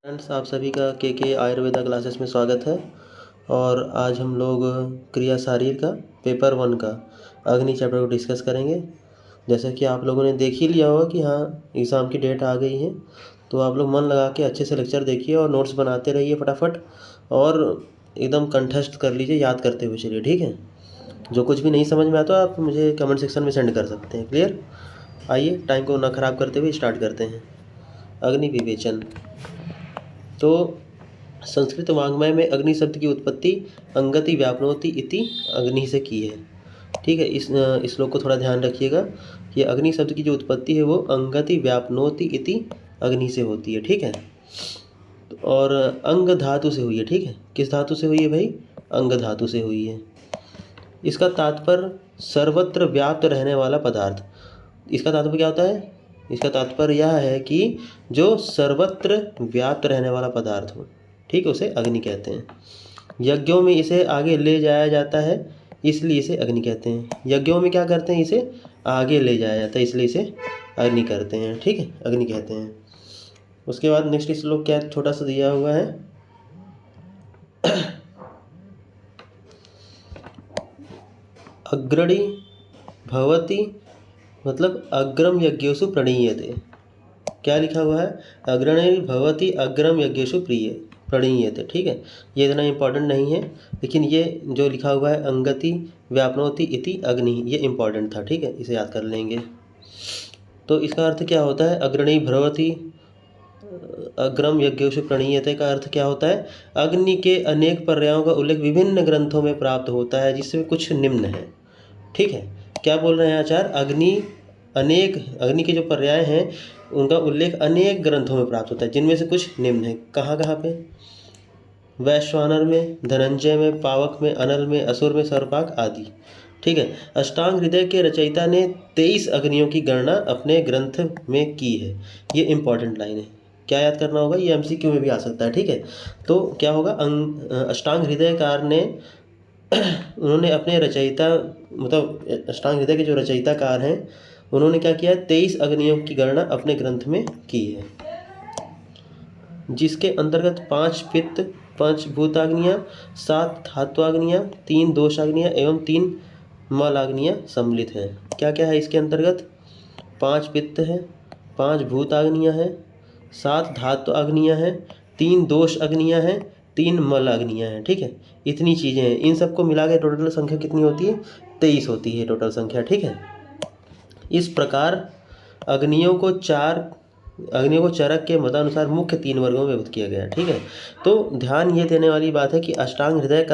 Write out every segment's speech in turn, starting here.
Friends, आप सभी का के आयुर्वेदा क्लासेस में स्वागत है। और आज हम लोग क्रिया शारीर का पेपर 1 का अग्नि चैप्टर को डिस्कस करेंगे। जैसा कि आप लोगों ने देख ही लिया होगा कि हाँ, एग्ज़ाम की डेट आ गई है, तो आप लोग मन लगा के अच्छे से लेक्चर देखिए और नोट्स बनाते रहिए फटाफट, और एकदम कंठस्थ कर लीजिए, याद करते हुए चलिए, ठीक है। जो कुछ भी नहीं समझ में आता आप मुझे कमेंट सेक्शन में सेंड कर सकते हैं। क्लियर? आइए, टाइम को ना ख़राब करते हुए स्टार्ट करते हैं। अग्नि विवेचन। तो संस्कृत वाङ्मय में अग्नि शब्द की उत्पत्ति अंगति व्याप्नोति इति अग्नि से की है। ठीक है, इस श्लोक को थोड़ा ध्यान रखिएगा कि अग्नि शब्द की जो उत्पत्ति है वो अंगति व्याप्नोति इति अग्नि से होती है। ठीक है, और अंग धातु से हुई है। ठीक है, किस धातु से हुई है भाई? अंग धातु से हुई है। इसका तात्पर्य सर्वत्र व्याप्त रहने वाला पदार्थ। इसका तात्पर्य क्या होता है? इसका तात्पर्य यह है कि जो सर्वत्र व्याप्त रहने वाला पदार्थ हो, ठीक है, उसे अग्नि कहते हैं। यज्ञों में इसे आगे ले जाया जाता है, इसलिए इसे अग्नि कहते हैं। यज्ञों में क्या करते हैं? इसे आगे ले जाया जाता है, इसलिए इसे अग्नि करते हैं। ठीक है, अग्नि कहते हैं। उसके बाद नेक्स्ट श्लोक क्या छोटा सा दिया हुआ है, अग्रणी भवति, मतलब अग्रम यज्ञेषु प्रणीयते। क्या लिखा हुआ है? अग्रणी भवति अग्रम यज्ञेषु प्रणीयते। ठीक है, ये इतना इम्पोर्टेंट नहीं है, लेकिन ये जो लिखा हुआ है अंगति व्याप्नोति इति अग्नि, ये इम्पोर्टेंट था। ठीक है, इसे याद कर लेंगे। तो इसका अर्थ क्या होता है? अग्रणी भवति अग्रम यज्ञेषु प्रणीयते का अर्थ क्या होता है? अग्नि के अनेक पर्यायों का उल्लेख विभिन्न ग्रंथों में प्राप्त होता है, जिसमें कुछ निम्न है। ठीक है, क्या बोल रहे हैं आचार्य? अग्नि के जो पर्याय हैं उनका उल्लेख अनेक ग्रंथों में प्राप्त होता है, जिनमें से कुछ निम्न है। कहाँ कहाँ पे? वैश्वानर में, धनंजय में, पावक में, अनल में, असुर में, सर्वपाक आदि। ठीक है, अष्टांग हृदय के रचयिता ने 23 अग्नियों की गणना अपने ग्रंथ में की है। ये इंपॉर्टेंट लाइन है, क्या याद करना होगा? ये एमसीक्यू में भी आ सकता है। ठीक है, तो क्या होगा? अष्टांग हृदयकार ने उन्होंने अपने रचयिता, मतलब अष्टांग हृदय के जो रचयिताकार हैं, उन्होंने क्या किया है? 23 अग्नियों की गणना अपने ग्रंथ में की है, जिसके अंतर्गत 5 पित्त, 5 भूताग्नियाँ, 7 धात्वाग्नियाँ, 3 दोषाग्नियाँ एवं 3 मलाग्नियाँ सम्मिलित हैं। क्या क्या है इसके अंतर्गत? 5 पित्त है, 5 भूताग्नियाँ हैं, 7 धातु अग्नियाँ हैं, 3 दोष अग्नियाँ हैं, 3 मल अग्नियाँ हैं। ठीक है, इतनी चीज़ें हैं। इन सबको मिला के टोटल संख्या कितनी होती है? 23 होती है टोटल संख्या। ठीक है, इस प्रकार अग्नियों को चरक के मतानुसार मुख्य 3 वर्गों में विभक्त किया गया है। ठीक है, तो ध्यान ये देने वाली बात है कि अष्टांग हृदय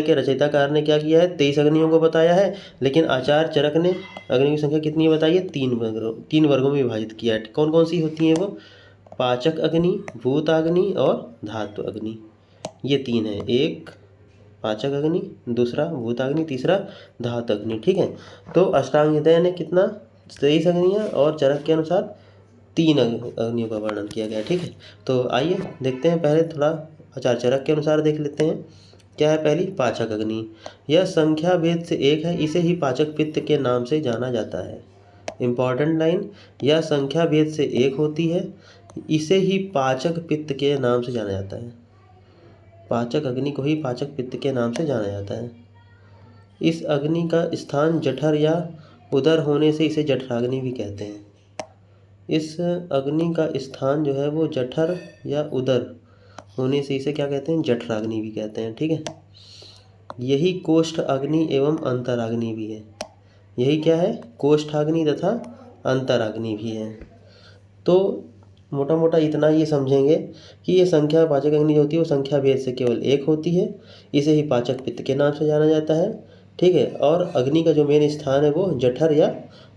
के रचयिताकार ने क्या किया है? 23 अग्नियों को बताया है, लेकिन आचार्य चरक ने अग्नि की संख्या कितनी बताई है? 3 वर्गों में विभाजित किया है। कौन कौन सी होती हैं वो? पाचक अग्नि, भूताग्नि और धातु अग्नि। ये 3 है, एक पाचक अग्नि, दूसरा भूताग्नि, तीसरा धातु अग्नि। ठीक है, तो अष्टांग हृदय ने कितना? 23 अग्नियाँ, और चरक के अनुसार 3 अग्नियों का वर्णन किया गया। ठीक है, तो आइए देखते हैं। पहले थोड़ा आचार्य चरक के अनुसार देख लेते हैं। क्या है? पहली पाचक अग्नि। यह संख्या भेद से एक है, इसे ही पाचक पित्त के नाम से जाना जाता है। इम्पॉर्टेंट लाइन, यह संख्या भेद से एक होती है, इसे ही पाचक पित्त के नाम से जाना जाता है। पाचक अग्नि को ही पाचक पित्त के नाम से जाना जाता है। इस अग्नि का स्थान जठर या उदर होने से इसे जठराग्नि भी कहते हैं। इस अग्नि का स्थान जो है वो जठर या उदर होने से इसे क्या कहते हैं? जठराग्नि भी कहते हैं। ठीक है, यही कोष्ठ अग्नि एवं अंतराग्नि भी है। यही क्या है? कोष्ठाग्नि तथा अंतराग्नि भी है। तो मोटा मोटा इतना ये समझेंगे कि ये संख्या पाचक अग्नि जो होती है वो संख्या भेद से केवल एक होती है, इसे ही पाचक पित्त के नाम से जाना जाता है। ठीक है, और अग्नि का जो मेन स्थान है वो जठर या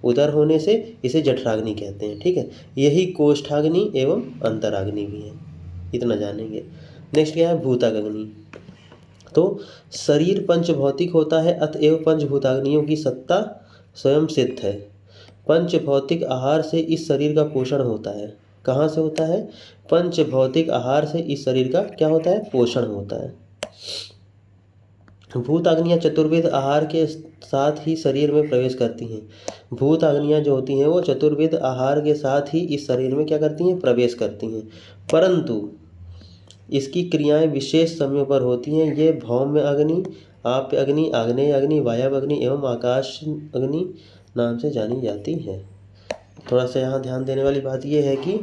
उदर होने से इसे जठराग्नि कहते हैं। ठीक है, यही कोष्ठाग्नि एवं अंतराग्नि भी है, इतना जानेंगे। नेक्स्ट क्या है? भूताग्नि। तो शरीर पंचभौतिक होता है, अतएव पंचभूताग्नियों की सत्ता स्वयं सिद्ध है। पंचभौतिक आहार से इस शरीर का पोषण होता है। कहाँ से होता है? पंचभौतिक आहार से इस शरीर का क्या होता है? पोषण होता है। भूत अग्नियाँ चतुर्विध आहार के साथ ही शरीर में प्रवेश करती हैं। भूत अग्नियाँ जो होती हैं वो चतुर्विध आहार के साथ ही इस शरीर में क्या करती हैं, प्रवेश करती हैं, परंतु इसकी क्रियाएं विशेष समयों पर होती हैं। ये भौम अग्नि, आप्य अग्नि, आग्नेय अग्नि, वायव अग्नि एवं आकाश अग्नि नाम से जानी जाती हैं। थोड़ा सा यहाँ ध्यान देने वाली बात यह है कि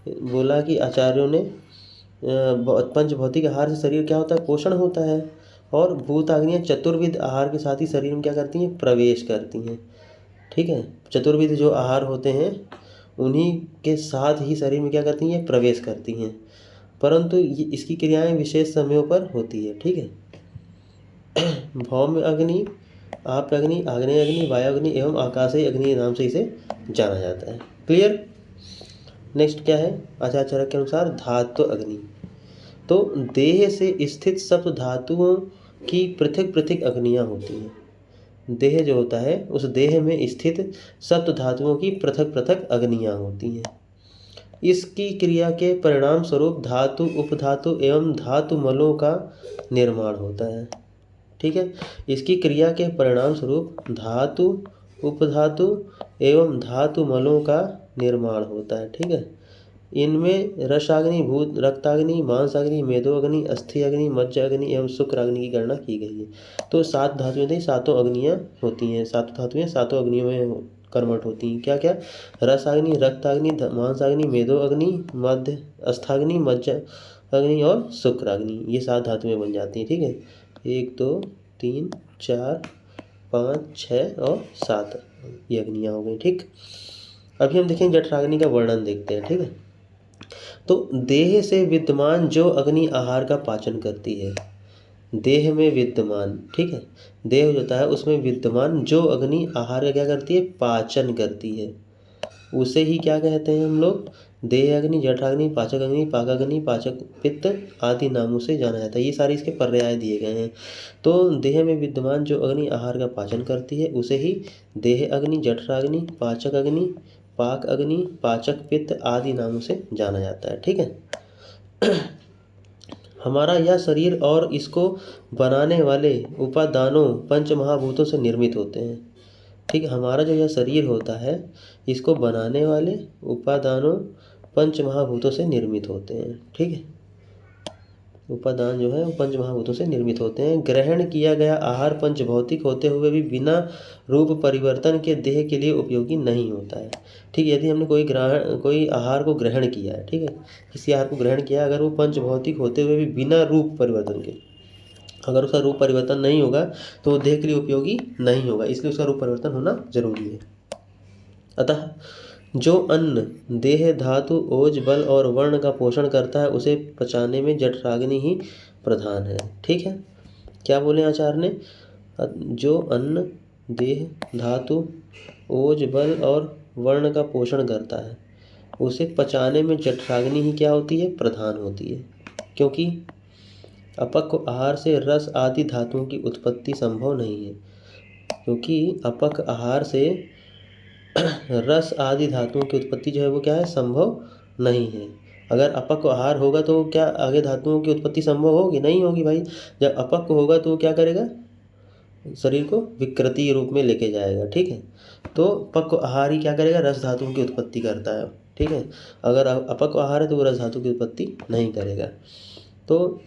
बोला कि आचार्यों ने पंच भौतिक आहार से शरीर क्या होता है, पोषण होता है, और भूत अग्नियाँ चतुर्विध आहार के साथ ही शरीर में क्या करती हैं, प्रवेश करती हैं। ठीक है, चतुर्विध जो आहार होते हैं उन्हीं के साथ ही शरीर में क्या करती हैं, प्रवेश करती हैं, परंतु इसकी क्रियाएं विशेष समयों पर होती है। ठीक है। भौम अग्नि, आप अग्नि, आग्नेय अग्नि, वायु अग्नि एवं आकाशीय अग्नि के नाम से इसे जाना जाता है। क्लियर। नेक्स्ट क्या है, आचार्य चरक के अनुसार धातु अग्नि। तो देह से स्थित सप्त धातुओं की पृथक पृथक अग्नियाँ होती हैं। देह जो होता है उस देह में स्थित सप्त धातुओं की पृथक पृथक अग्नियाँ होती हैं। इसकी क्रिया के परिणाम स्वरूप धातु, उपधातु एवं धातु मलों का निर्माण होता है। ठीक है, इसकी क्रिया के परिणाम स्वरूप धातु, उपधातु एवं धातु मलों का निर्माण होता है। ठीक है, इनमें रसाग्नि, भूत रक्ताग्नि, मांसाग्नि, मेदोअग्नि, अस्थि अग्नि, मज्ज अग्नि एवं शुक्र अग्नि की गणना की गई है। तो 7 धातुएं थी, 7 अग्नियाँ होती हैं, 7 धातुएं 7 अग्नियों में कन्वर्ट होती हैं। क्या क्या, रसाग्नि, रक्ताग्नि, मांसाग्नि, मेदोअग्नि, मध्य अस्थाग्नि, मज्ज अग्नि और शुक्राग्नि, ये 7 धातुएं बन जाती हैं। ठीक है, 1 2 3 4 5 6 और 7 ये अग्नियाँ हो गई। ठीक, अभी हम देखेंगे जठराग्नि का वर्णन देखते हैं। ठीक है, तो देह से विद्यमान जो अग्नि आहार का पाचन करती है, देह में विद्यमान, ठीक है, देह होता है उसमें विद्यमान जो अग्नि आहार का क्या करती है, पाचन करती है, उसे ही क्या कहते हैं हम लोग, देह अग्नि, जठराग्नि, पाचक अग्नि, पाकाग्नि, पाचक पित्त आदि नामों से जाना जाता है। ये सारे इसके पर्याय दिए गए हैं। तो देह में विद्यमान जो अग्नि आहार का पाचन करती है उसे ही देह अग्नि, जठराग्नि, पाचक अग्नि, पाक अग्नि, पाचक पित्त आदि नामों से जाना जाता है। ठीक है। हमारा यह शरीर और इसको बनाने वाले उपादानों पंच महाभूतों से निर्मित होते हैं। ठीक है, हमारा जो यह शरीर होता है इसको बनाने वाले उपादानों पंच महाभूतों से निर्मित होते हैं। ठीक है, उपादान जो है वो पंच महाभूतों से निर्मित होते हैं। ग्रहण किया गया आहार पंच भौतिक होते हुए भी बिना रूप परिवर्तन के देह के लिए उपयोगी नहीं होता है। ठीक है, यदि हमने कोई आहार को ग्रहण किया है, ठीक है, किसी आहार को ग्रहण किया, अगर वो पंच भौतिक होते हुए भी बिना रूप परिवर्तन के, अगर उसका रूप परिवर्तन नहीं होगा तो वो देह के लिए उपयोगी नहीं होगा, इसलिए उसका रूप परिवर्तन होना जरूरी है। अतः जो अन्न देह, धातु, ओज, बल और वर्ण का पोषण करता है उसे पचाने में जठराग्नि ही प्रधान है। ठीक है, क्या बोले आचार्य ने, जो अन्न देह, धातु, ओज, बल और वर्ण का पोषण करता है उसे पचाने में जठराग्नि ही क्या होती है, प्रधान होती है, क्योंकि अपक्व आहार से रस आदि धातुओं की उत्पत्ति संभव नहीं है। क्योंकि अपक्व आहार से रस आदि धातुओं की उत्पत्ति जो है वो क्या है, संभव नहीं है। अगर अपक्व आहार होगा तो क्या आगे धातुओं की उत्पत्ति संभव होगी, नहीं होगी भाई। जब अपक्व होगा तो क्या करेगा, शरीर को विकृति रूप में लेके जाएगा। ठीक है, तो पक्व आहार ही क्या करेगा, रस धातुओं की उत्पत्ति करता है। ठीक है, अगर अपक्व आहार है तो वो रस धातु की उत्पत्ति नहीं करेगा। तो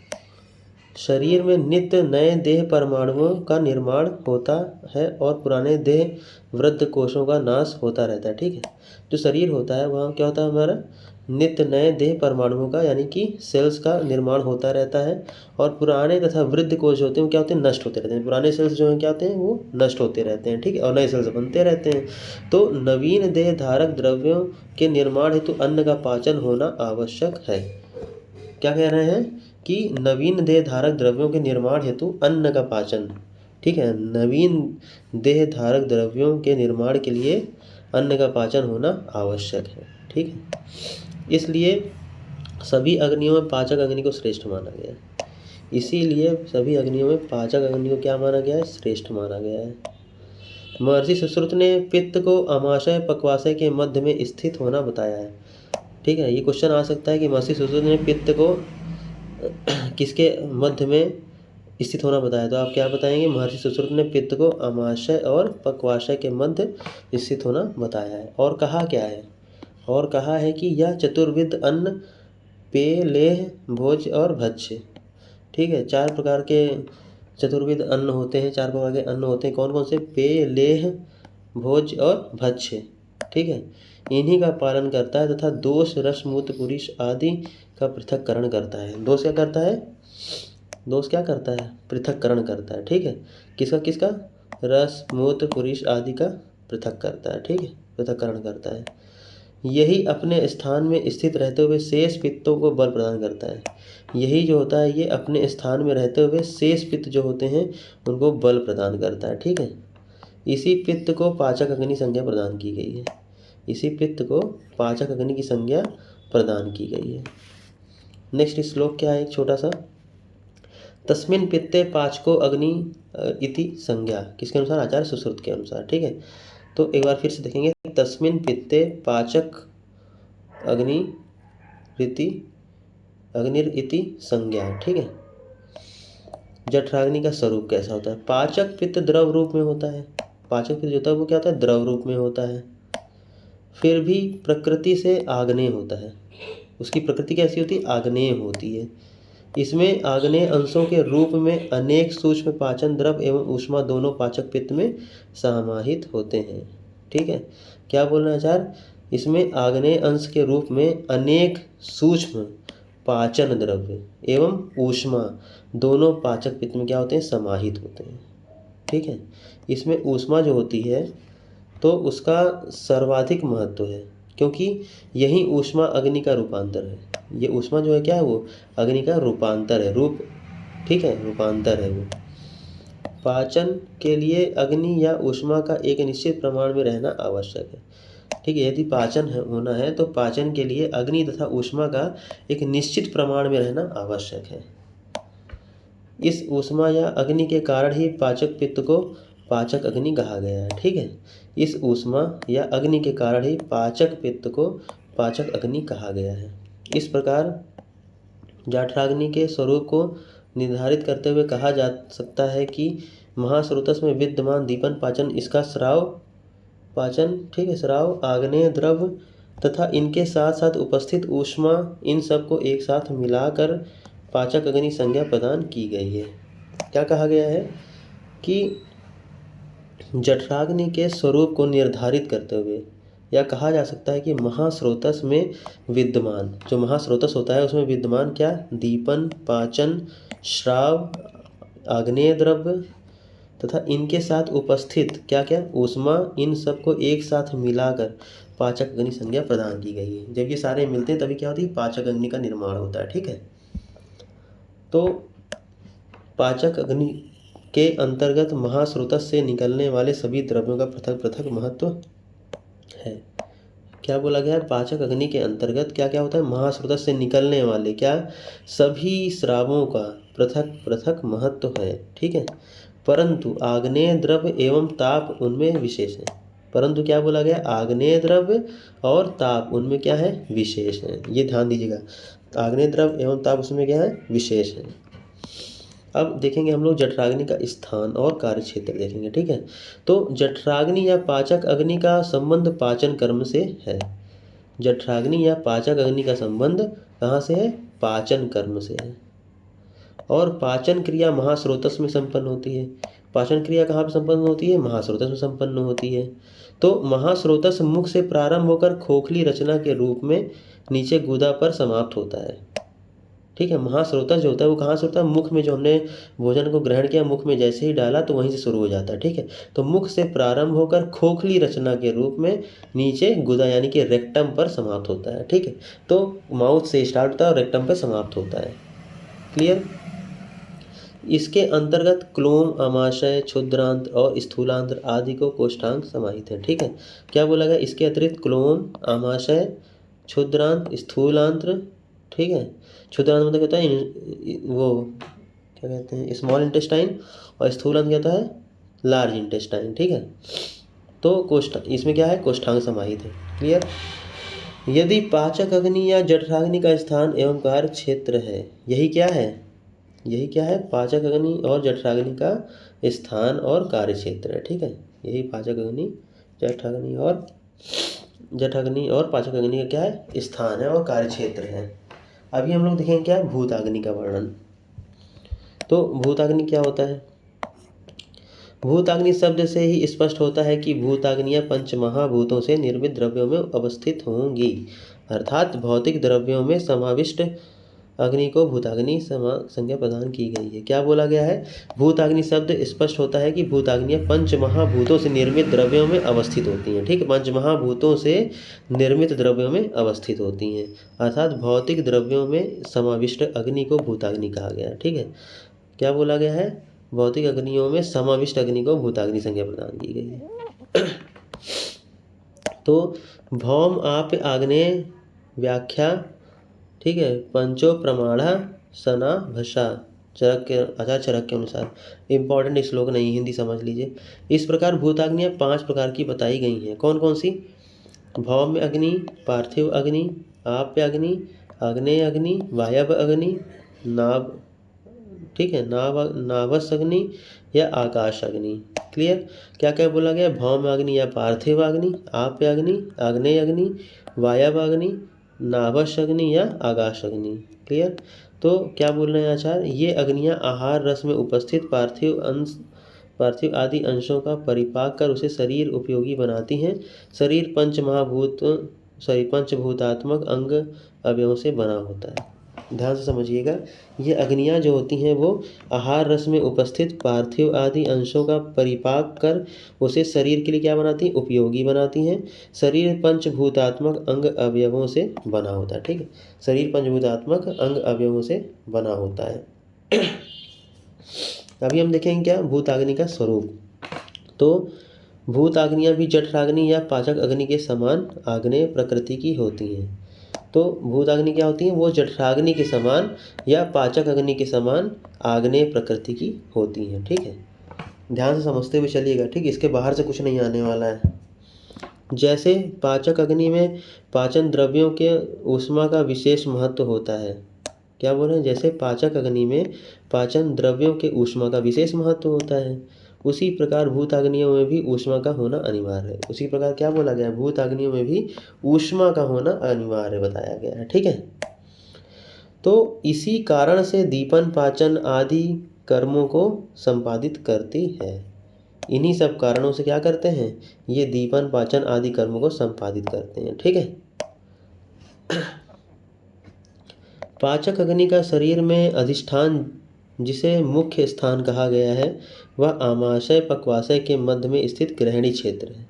शरीर में नित्य नए देह परमाणुओं का निर्माण होता है और पुराने देह वृद्ध कोशों का नाश होता रहता है। ठीक है, जो शरीर होता है वहाँ क्या होता है, हमारा नित्य नए देह परमाणुओं का यानी कि सेल्स का निर्माण होता रहता है, और पुराने तथा वृद्ध कोश होते हैं वो क्या होते हैं, नष्ट होते रहते हैं। पुराने सेल्स जो हैं क्या होते हैं, वो नष्ट होते रहते हैं। ठीक है, और नए सेल्स बनते रहते हैं। तो नवीन देह धारक द्रव्यों के निर्माण हेतु अन्न का पाचन होना आवश्यक है। क्या कह रहे हैं कि नवीन देह धारक द्रव्यों के निर्माण हेतु अन्न का पाचन, ठीक है, नवीन देह धारक द्रव्यों के निर्माण के लिए अन्न का पाचन होना आवश्यक है। ठीक है, इसलिए सभी अग्नियों में पाचक अग्नि को श्रेष्ठ माना गया है। इसीलिए सभी अग्नियों में पाचक अग्नि को क्या माना गया है, श्रेष्ठ माना गया है। महर्षि सुश्रुत ने पित्त को अमाशय पक्वाशय के मध्य में स्थित होना बताया है। ठीक है, ये क्वेश्चन आ सकता है कि महर्षि सुश्रुत ने पित्त को किसके मध्य में स्थित होना बताया। तो आप क्या बताएंगे? महर्षि सुश्रुत ने पित्त को अमाशय और पक्वाशय के मध्य स्थित होना बताया है। और कहा क्या है? और कहा है कि यह चतुर्विध अन्न पेय, लेह, भोज और भक्ष्य, ठीक है, 4 प्रकार के चतुर्विध अन्न होते हैं, 4 प्रकार के अन्न होते हैं। कौन कौन से? पेय, लेह, भोज और भक्ष्य, ठीक है, इन्हीं का पालन करता है तथा दोष, रस, मूत्र, पुरीष आदि का पृथक्करण करता है। दोष क्या करता है? दोष क्या करता है? पृथक्करण करता है, ठीक है। किसका किसका? रस, मूत्र, पुरीष आदि का पृथक करता है, ठीक है, पृथक्करण करता है। यही अपने स्थान में स्थित रहते हुए शेष पित्तों को बल प्रदान करता है। यही जो होता है ये अपने स्थान में रहते हुए शेष पित्त जो होते हैं उनको बल प्रदान करता है, ठीक है। इसी पित्त को पाचक अग्नि संज्ञा प्रदान की गई है। इसी पित्त को पाचक अग्नि की संज्ञा प्रदान की गई है। नेक्स्ट श्लोक क्या है? एक छोटा सा, तस्मिन् पित्ते पाचको अग्नि इति संज्ञा, किसके अनुसार? आचार्य सुश्रुत के अनुसार, ठीक है। तो एक बार फिर से देखेंगे, तस्मिन् पित्ते पाचक अग्नि रीति अग्निर इति संज्ञा, ठीक है। जठराग्नि का स्वरूप कैसा होता है? पाचक पित्त द्रव रूप में होता है। पाचक पित्त जो होता है वो क्या होता है? द्रव रूप में होता है। फिर भी प्रकृति से आग्नेय होता है। उसकी प्रकृति कैसी होती है? आग्नेय होती है। इसमें आग्नेय अंशों के रूप में अनेक सूक्ष्म पाचन द्रव एवं ऊष्मा दोनों पाचक पित्त में समाहित होते हैं, ठीक है। क्या बोल रहे हैं आचार्य? इसमें आग्नेय अंश के रूप में अनेक सूक्ष्म पाचन द्रव्य एवं ऊष्मा दोनों पाचक पित्त में क्या होते हैं? समाहित होते हैं, ठीक है। इसमें ऊष्मा जो होती है तो उसका सर्वाधिक महत्व है, क्योंकि यही ऊष्मा अग्नि का रूपांतर है। ये ऊष्मा जो है क्या है? वो अग्नि का रूपांतर है, रूप, ठीक है, रूपांतर है वो। पाचन के लिए अग्नि या ऊष्मा का एक निश्चित प्रमाण में रहना आवश्यक है, ठीक है। यदि पाचन होना है तो पाचन के लिए अग्नि तथा ऊष्मा का एक निश्चित प्रमाण में रहना आवश्यक है। इस ऊष्मा या अग्नि के कारण ही पाचक पित्त को पाचक अग्नि कहा गया है, ठीक है। इस ऊष्मा या अग्नि के कारण ही पाचक पित्त को पाचक अग्नि कहा गया है। इस प्रकार जठराग्नि के स्वरूप को निर्धारित करते हुए कहा जा सकता है कि महास्रोतस में विद्यमान दीपन पाचन, इसका स्राव पाचन, ठीक है, स्राव, आग्नेय द्रव तथा इनके साथ साथ उपस्थित ऊष्मा, इन सब को एक साथ मिलाकर पाचक अग्नि संज्ञा प्रदान की गई है। क्या कहा गया है? कि जठराग्नि के स्वरूप को निर्धारित करते हुए या कहा जा सकता है कि महास्रोतस में विद्यमान, जो महास्रोतस होता है उसमें विद्यमान क्या? दीपन, पाचन, श्राव, आग्नेय द्रव्य तथा इनके साथ उपस्थित क्या क्या? ऊष्मा, इन सब को एक साथ मिलाकर पाचक अग्नि संज्ञा प्रदान की गई है। जब ये सारे मिलते हैं तभी क्या होती है? पाचक अग्नि का निर्माण होता है, ठीक है। तो पाचक अग्नि के अंतर्गत महास्रोतस से निकलने वाले सभी द्रव्यों का पृथक पृथक महत्व है। क्या बोला गया है? पाचक अग्नि के अंतर्गत क्या क्या होता है? महास्रोतस से निकलने वाले क्या? सभी स्रावों का पृथक पृथक महत्व है, ठीक है। परंतु आग्नेय द्रव्य एवं ताप उनमें विशेष है। परंतु क्या बोला गया? आग्नेय द्रव्य और ताप उनमें क्या है? विशेष है। ये ध्यान दीजिएगा, आग्नेय द्रव्य एवं ताप उसमें क्या है? विशेष है। अब देखेंगे हम लोग जठराग्नि का स्थान और कार्य क्षेत्र देखेंगे, ठीक है। तो जठराग्नि या पाचक अग्नि का संबंध पाचन कर्म से है। जठराग्नि या पाचक अग्नि का संबंध कहाँ से है? पाचन कर्म से है। और पाचन क्रिया महास्रोतस में संपन्न होती है। पाचन क्रिया कहाँ पर संपन्न होती है? महास्रोतस में संपन्न होती है। तो महास्रोतस मुख से प्रारंभ होकर खोखली रचना के रूप में नीचे गुदा पर समाप्त होता है, ठीक है। महास्रोतस जो होता है वो कहाँ से होता है? मुख में, जो हमने भोजन को ग्रहण किया, मुख में जैसे ही डाला तो वहीं से शुरू हो जाता है, ठीक है। तो मुख से प्रारंभ होकर खोखली रचना के रूप में नीचे गुदा यानी कि रेक्टम पर समाप्त होता है, ठीक है। तो माउथ से स्टार्ट होता है और रेक्टम पर समाप्त होता है। क्लियर? इसके अंतर्गत क्लोम, आमाशय, क्षुद्रांत्र और स्थूलांत्र आदि को कोष्ठांग समाहित है, ठीक है। क्या बोला गया? इसके अतिरिक्त क्लोम, आमाशय, क्षुद्रांत्र, स्थूलांत्र, ठीक है। क्षुद्रांत्र मतलब क्या होता है? वो क्या कहते हैं? Small intestine. और स्थूलांत्र क्या होता है? लार्ज इंटेस्टाइन, ठीक है। तो कोष्ठ, इसमें क्या है? कोष्ठांग समाहित है। क्लियर? यदि पाचक अग्नि या जठराग्नि का स्थान एवं कार्य क्षेत्र है, यही क्या है? यही क्या है, पाचक अग्नि और जठराग्नि का स्थान और कार्यक्षेत्र है। ठीक है, यही पाचक अग्नि, जठराग्नि और पाचक अग्नि का क्या है, स्थान है और कार्यक्षेत्र है। अभी हम लोग देखेंगे क्या है, भूताग्नि का वर्णन। तो भूताग्नि क्या होता है? भूताग्नि शब्द से ही स्पष्ट होता है कि भूताग्नियाँ पंच महाभूतों से निर्मित द्रव्यों में अवस्थित होंगी, अर्थात भौतिक द्रव्यों में समाविष्ट अग्नि को भूताग्नि संज्ञा प्रदान की गई है। क्या बोला गया है? भूताग्नि शब्द स्पष्ट होता है कि भूताग्नियाँ पंच महाभूतों से निर्मित द्रव्यों में अवस्थित होती हैं। ठीक है, पंच महाभूतों से निर्मित द्रव्यों में अवस्थित होती हैं, अर्थात भौतिक द्रव्यों में समाविष्ट अग्नि को भूताग्नि कहा गया है। ठीक है, क्या बोला गया है? भौतिक अग्नियों में समाविष्ट अग्नि को भूताग्नि संज्ञा प्रदान की गई है। तो भौम आप आग्नेय व्याख्या, ठीक है, पंचो प्रमाणा सना भषा, चरक के आचार्य चरक के अनुसार। इंपॉर्टेंट श्लोक नहीं, हिंदी समझ लीजिए। इस प्रकार भूताग्नियाँ 5 प्रकार की बताई गई हैं। कौन कौन सी? भौम्य अग्नि, पार्थिव अग्नि, आप्य अग्नि, आग्नेय अग्नि, वायव अग्नि, नाभ, ठीक है, नाभस अग्नि या आकाश अग्नि। क्लियर? क्या क्या बोला गया? भौम अग्नि या पार्थिव अग्नि, आप्य अग्नि, आग्नेय अग्नि, वायव अग्नि, नाभस अग्नि या आकाश अग्नि। क्लियर? तो क्या बोल रहे हैं आचार्य? ये अग्नियाँ आहार रस में उपस्थित पार्थिव आदि अंशों का परिपाक कर उसे शरीर उपयोगी बनाती हैं। शरीर पंचभूतात्मक अंग अवयवों से बना होता है। ध्यान से समझिएगा, ये अग्नियाँ जो होती हैं वो आहार रस में उपस्थित पार्थिव आदि अंशों का परिपाक कर उसे शरीर के लिए क्या बनाती हैं? उपयोगी बनाती हैं। शरीर पंचभूतात्मक अंग अवयवों से बना होता है। ठीक है, शरीर पंचभूतात्मक अंग अवयवों से बना होता है। अभी हम देखेंगे क्या, भूताग्नि का स्वरूप। तो भूताग्नियाँ भी जठराग्नि या पाचक अग्नि के समान आग्नेय प्रकृति की होती हैं। तो भूताग्नि क्या होती है? वो जठराग्नि के समान या पाचक अग्नि के समान आग्नेय प्रकृति की होती हैं। ठीक है, ध्यान से समझते हुए चलिएगा। ठीक, इसके बाहर से कुछ नहीं आने वाला है। जैसे पाचक अग्नि में पाचन द्रव्यों के ऊष्मा का विशेष महत्व होता है। क्या बोल रहे हैं? जैसे पाचक अग्नि में पाचन द्रव्यों के ऊष्मा का विशेष महत्व होता है, उसी प्रकार भूताग्नियों में भी ऊष्मा का होना अनिवार्य है। उसी प्रकार क्या बोला गया है? भूताग्नियों में भी ऊष्मा का होना अनिवार्य बताया गया है। ठीक है, तो इसी कारण से दीपन पाचन आदि कर्मों को संपादित करती है। इन्हीं सब कारणों से क्या करते हैं? ये दीपन पाचन आदि कर्मों को संपादित करते हैं। ठीक है, पाचक अग्नि का शरीर में अधिष्ठान जिसे मुख्य स्थान कहा गया है वह आमाशय पक्वाशय के मध्य में स्थित ग्रहणी क्षेत्र है।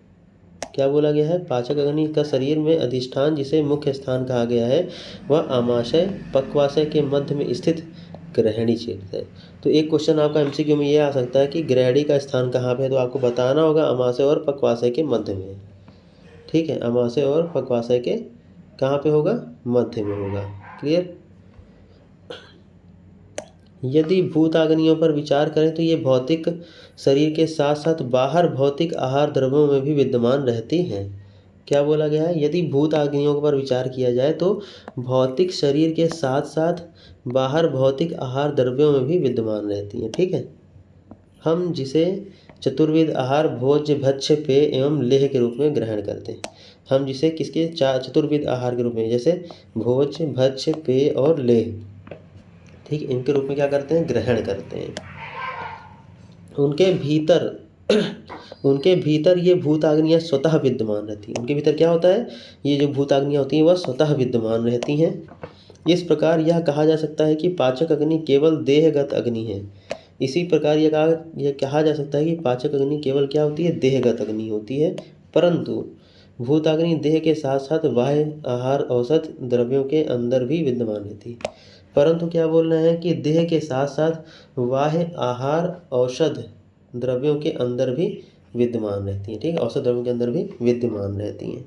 क्या बोला गया है? पाचक अग्नि का शरीर में अधिष्ठान जिसे मुख्य स्थान कहा गया है वह आमाशय पक्वाशय के मध्य में स्थित ग्रहणी क्षेत्र है। तो एक क्वेश्चन आपका एमसीक्यू में ये आ सकता है कि ग्रहणी का स्थान कहाँ पे है? तो आपको बताना होगा अमाशय और पक्वाशय के मध्य में। ठीक है, अमाशय और पक्वाशय के कहाँ पे होगा? मध्य में होगा। क्लियर? यदि भूताग्नियों पर विचार करें तो ये भौतिक शरीर के साथ साथ बाहर भौतिक आहार द्रव्यों में भी विद्यमान रहती हैं। क्या बोला गया है? यदि भूताग्नियों पर विचार किया जाए तो भौतिक शरीर के साथ साथ बाहर भौतिक आहार द्रव्यों में भी विद्यमान रहती हैं। ठीक है, हम जिसे चतुर्विध आहार भोज्य भक्ष्य पेय एवं लेह के रूप में ग्रहण करते हैं। हम जिसे किसके चतुर्विध आहार के रूप में, जैसे भोज्य भक्ष्य पेय और लेह, ठीक, इनके रूप में क्या करते हैं? ग्रहण करते हैं। उनके भीतर ये भूताग्नियाँ स्वतः विद्यमान रहती हैं। उनके भीतर क्या होता है? ये जो भूताग्नियाँ होती हैं वह स्वतः विद्यमान रहती हैं। इस प्रकार यह कहा जा सकता है कि पाचक अग्नि केवल देहगत अग्नि है। इसी प्रकार यह कहा जा सकता है कि पाचक अग्नि केवल क्या होती है? देहगत अग्नि होती है। परंतु भूताग्नि देह के साथ साथ बाह्य आहार औसत द्रव्यों के अंदर भी विद्यमान रहती है। परंतु क्या बोल रहे हैं कि देह के साथ साथ बाह्य आहार औषध द्रव्यों के अंदर भी विद्यमान रहती हैं। ठीक है, औषध द्रव्यों के अंदर भी विद्यमान रहती हैं।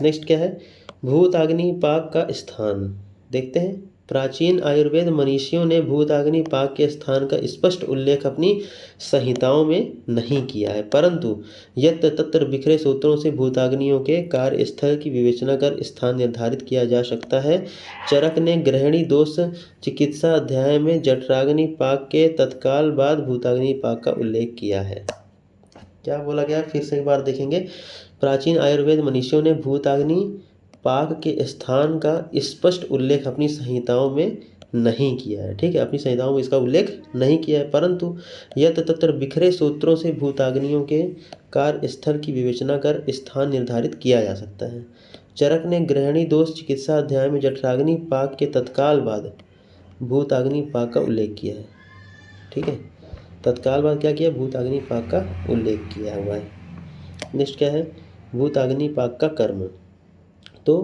नेक्स्ट क्या है? भूताग्नि पाक का स्थान देखते हैं। प्राचीन आयुर्वेद मनीषियों ने भूताग्नि पाक के स्थान का स्पष्ट उल्लेख अपनी संहिताओं में नहीं किया है, परंतु यत्र तत्र बिखरे सूत्रों से भूताग्नियों के कार्यस्थल की विवेचना कर स्थान निर्धारित किया जा सकता है। चरक ने गृहिणी दोष चिकित्सा अध्याय में जठराग्नि पाक के तत्काल बाद भूताग्नि पाक का उल्लेख किया है। क्या बोला गया, फिर से एक बार देखेंगे। प्राचीन आयुर्वेद मनीषियों ने भूताग्नि पाक के स्थान का स्पष्ट उल्लेख अपनी संहिताओं में नहीं किया है, ठीक है, अपनी संहिताओं में इसका उल्लेख नहीं किया है, परंतु यत्र तत्र बिखरे सूत्रों से भूताग्नियों के कार्यस्थल की विवेचना कर स्थान निर्धारित किया जा सकता है। चरक ने गृहिणी दोष चिकित्सा अध्याय में जठराग्नि पाक के तत्काल बाद भूताग्नि पाक का उल्लेख किया है, ठीक है, तत्काल बाद क्या किया, भूताग्नि पाक का उल्लेख किया हुआ है। नेक्स्ट क्या है, भूताग्नि पाक का कर्म। तो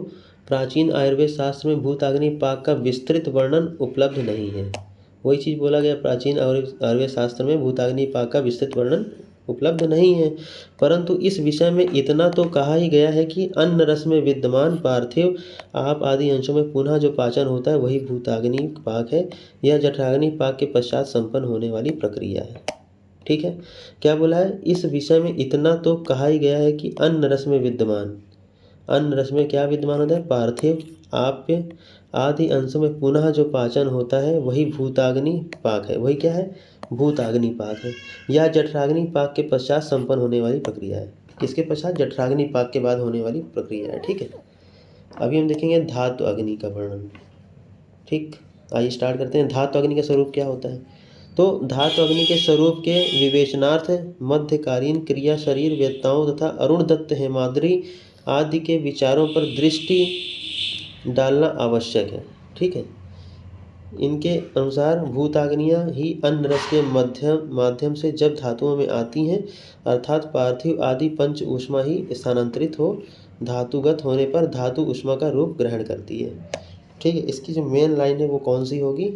प्राचीन आयुर्वेद शास्त्र में भूताग्नि पाक का विस्तृत वर्णन उपलब्ध नहीं है। वही चीज़ बोला गया, प्राचीन आयुर्वेद शास्त्र में भूताग्नि पाक का विस्तृत वर्णन उपलब्ध नहीं है, परंतु इस विषय में इतना तो कहा ही गया है कि अन्न रस में विद्यमान पार्थिव आप आदि अंशों में पुनः जो पाचन होता है वही भूताग्नि पाक है। यह जठराग्नि पाक के पश्चात संपन्न होने वाली प्रक्रिया है, ठीक है। क्या बोला है, इस विषय में इतना तो कहा ही गया है कि अन्न रस में विद्यमान, अन्न रस में क्या विद्यमान होता है, पार्थिव आप्य आदि अंशों में पुनः जो पाचन होता है वही भूताग्नि पाक है। वही क्या है, भूताग्नि पाक है। या जठराग्नि पाक के पश्चात संपन्न होने वाली प्रक्रिया है। किसके पश्चात, जठराग्नि पाक के बाद होने वाली प्रक्रिया है, ठीक है। अभी हम देखेंगे धातु अग्नि का वर्णन, ठीक। आइए स्टार्ट करते हैं। धातु अग्नि का स्वरूप क्या होता है। तो धातु अग्नि के स्वरूप के विवेचनार्थ मध्यकालीन क्रिया शरीर वेदताओं तथा अरुण दत्त हेमाद्रि आदि के विचारों पर दृष्टि डालना आवश्यक है, ठीक है। इनके अनुसार भूताग्नियाँ ही अन्न रस के माध्यम से जब धातुओं में आती हैं, अर्थात पार्थिव आदि पंच ऊष्मा ही स्थानांतरित हो धातुगत होने पर धातु ऊष्मा का रूप ग्रहण करती है, ठीक है। इसकी जो मेन लाइन है वो कौन सी होगी,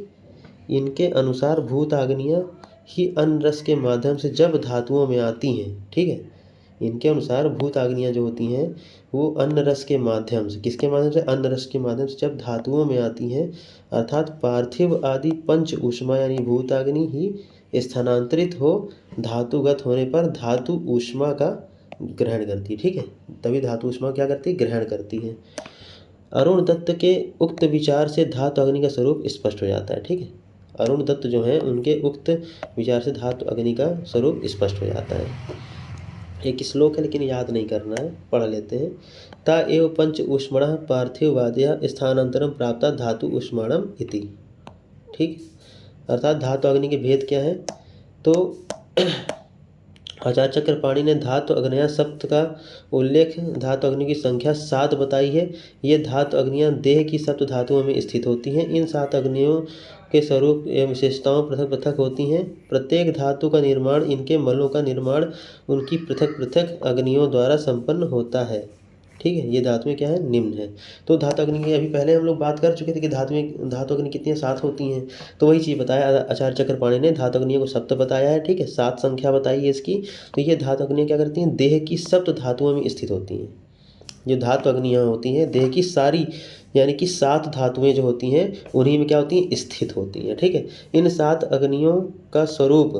इनके अनुसार भूताग्नियाँ ही अन्न रस के माध्यम से जब धातुओं में आती हैं, ठीक है। इनके अनुसार भूताग्नियाँ जो होती हैं वो अन्न रस के माध्यम से, किसके माध्यम से, अन्न रस के माध्यम से जब धातुओं में आती हैं, अर्थात पार्थिव आदि पंच ऊष्मा यानी भूताग्नि ही स्थानांतरित हो धातुगत होने पर धातु ऊष्मा का ग्रहण करती है, ठीक है। तभी धातु ऊष्मा क्या करती है, ग्रहण करती है। अरुण दत्त के उक्त विचार से धातु अग्नि का स्वरूप स्पष्ट हो जाता है, ठीक है। अरुण दत्त जो हैं उनके उक्त विचार से धातु अग्नि का स्वरूप स्पष्ट हो जाता है। एक श्लोक है लेकिन याद नहीं करना है, पढ़ लेते हैं। ता एव पंच ऊष्मणः पार्थिववाद्यः स्थानांतरम प्राप्त धातु ऊष्माणम इति, ठीक। अर्थात धातु अग्नि के भेद क्या है। तो आचार्य चक्रपाणि ने धातु अग्नियाँ सप्त का उल्लेख धातु अग्नि की संख्या 7 बताई है। ये धातु अग्नियाँ देह की सप्त धातुओं में स्थित होती हैं। इन 7 अग्नियों के स्वरूप एवं विशेषताओं पृथक पृथक होती हैं। प्रत्येक धातु का निर्माण, इनके मलों का निर्माण उनकी पृथक पृथक अग्नियों द्वारा संपन्न होता है, ठीक है। ये धातुएं क्या है, निम्न है। तो धातु अग्नि की अभी पहले हम लोग बात कर चुके थे कि धातु अग्नि कितनी 7 होती हैं। तो वही चीज़ बताया आचार्य चक्रपाणि ने, धातु अग्नियों को सप्त बताया है, ठीक है। 7 संख्या बताई है इसकी। तो ये धातु अग्नियाँ क्या करती हैं, देह की सप्त धातुओं में स्थित होती हैं। जो धातु अग्नियाँ होती हैं देह की सारी यानी कि 7 धातुएं जो होती हैं उन्हीं में क्या होती हैं, स्थित होती हैं, ठीक है। इन 7 अग्नियों का स्वरूप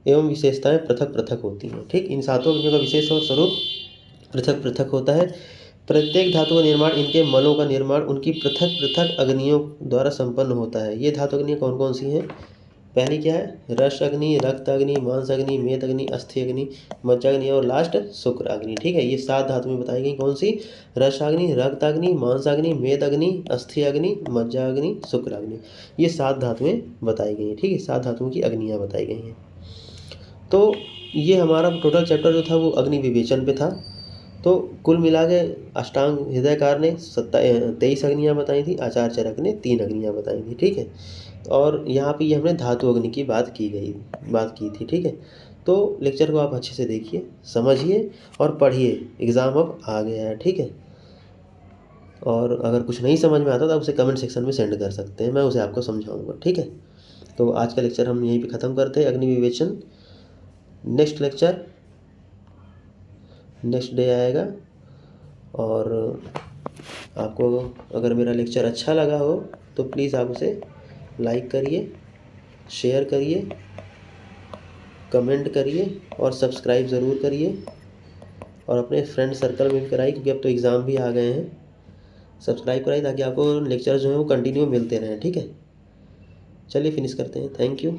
एवं विशेषताएं पृथक पृथक होती हैं, ठीक। इन 7 अग्नियों का विशेष और स्वरूप पृथक पृथक होता है। प्रत्येक धातु का निर्माण, इनके मलों का निर्माण उनकी पृथक पृथक अग्नियों द्वारा संपन्न होता है। ये धातु अग्नियाँ कौन कौन सी हैं। पहली क्या है, रस अग्नि, रक्त अग्नि, मांस अग्नि, मेद अग्नि, अस्थि अग्नि, मज्जाग्नि और लास्ट शुक्र अग्नि, ठीक है। ये 7 धातुएं बताई गई, कौन सी, रसाग्नि, रक्त अग्नि, मांस अग्नि, मेद अग्नि, अस्थि अग्नि, मज्जा अग्नि, शुक्र अग्नि। ये 7 धातुएं बताई गई हैं, ठीक है। 7 धातुओं की अग्नियाँ बताई गई हैं। तो ये हमारा टोटल चैप्टर जो था वो अग्नि विवेचन पे था। तो कुल मिला के अष्टांग हृदयकार ने 23 अग्नियाँ बताई थी, आचार्य चरक ने 3 अग्नियाँ बताई थी, ठीक है। और यहाँ पे ये हमने धातु अग्नि की बात की थी, ठीक है। तो लेक्चर को आप अच्छे से देखिए, समझिए और पढ़िए, एग्ज़ाम अब आ गया है, ठीक है। और अगर कुछ नहीं समझ में आता तो आप उसे कमेंट सेक्शन में सेंड कर सकते हैं, मैं उसे आपको समझाऊंगा, ठीक है। तो आज का लेक्चर हम यहीं पे ख़त्म करते हैं, अग्नि विवेचन। नेक्स्ट लेक्चर नेक्स्ट डे आएगा और आपको अगर मेरा लेक्चर अच्छा लगा हो तो प्लीज़ आप उसे लाइक करिए, शेयर करिए, कमेंट करिए और सब्सक्राइब ज़रूर करिए और अपने फ्रेंड सर्कल में भी कराइए, क्योंकि अब तो एग्ज़ाम भी आ गए हैं। सब्सक्राइब कराइए ताकि आपको लेक्चर जो है वो कंटिन्यू मिलते रहें। ठीक है, चलिए फिनिश करते हैं। Thank you.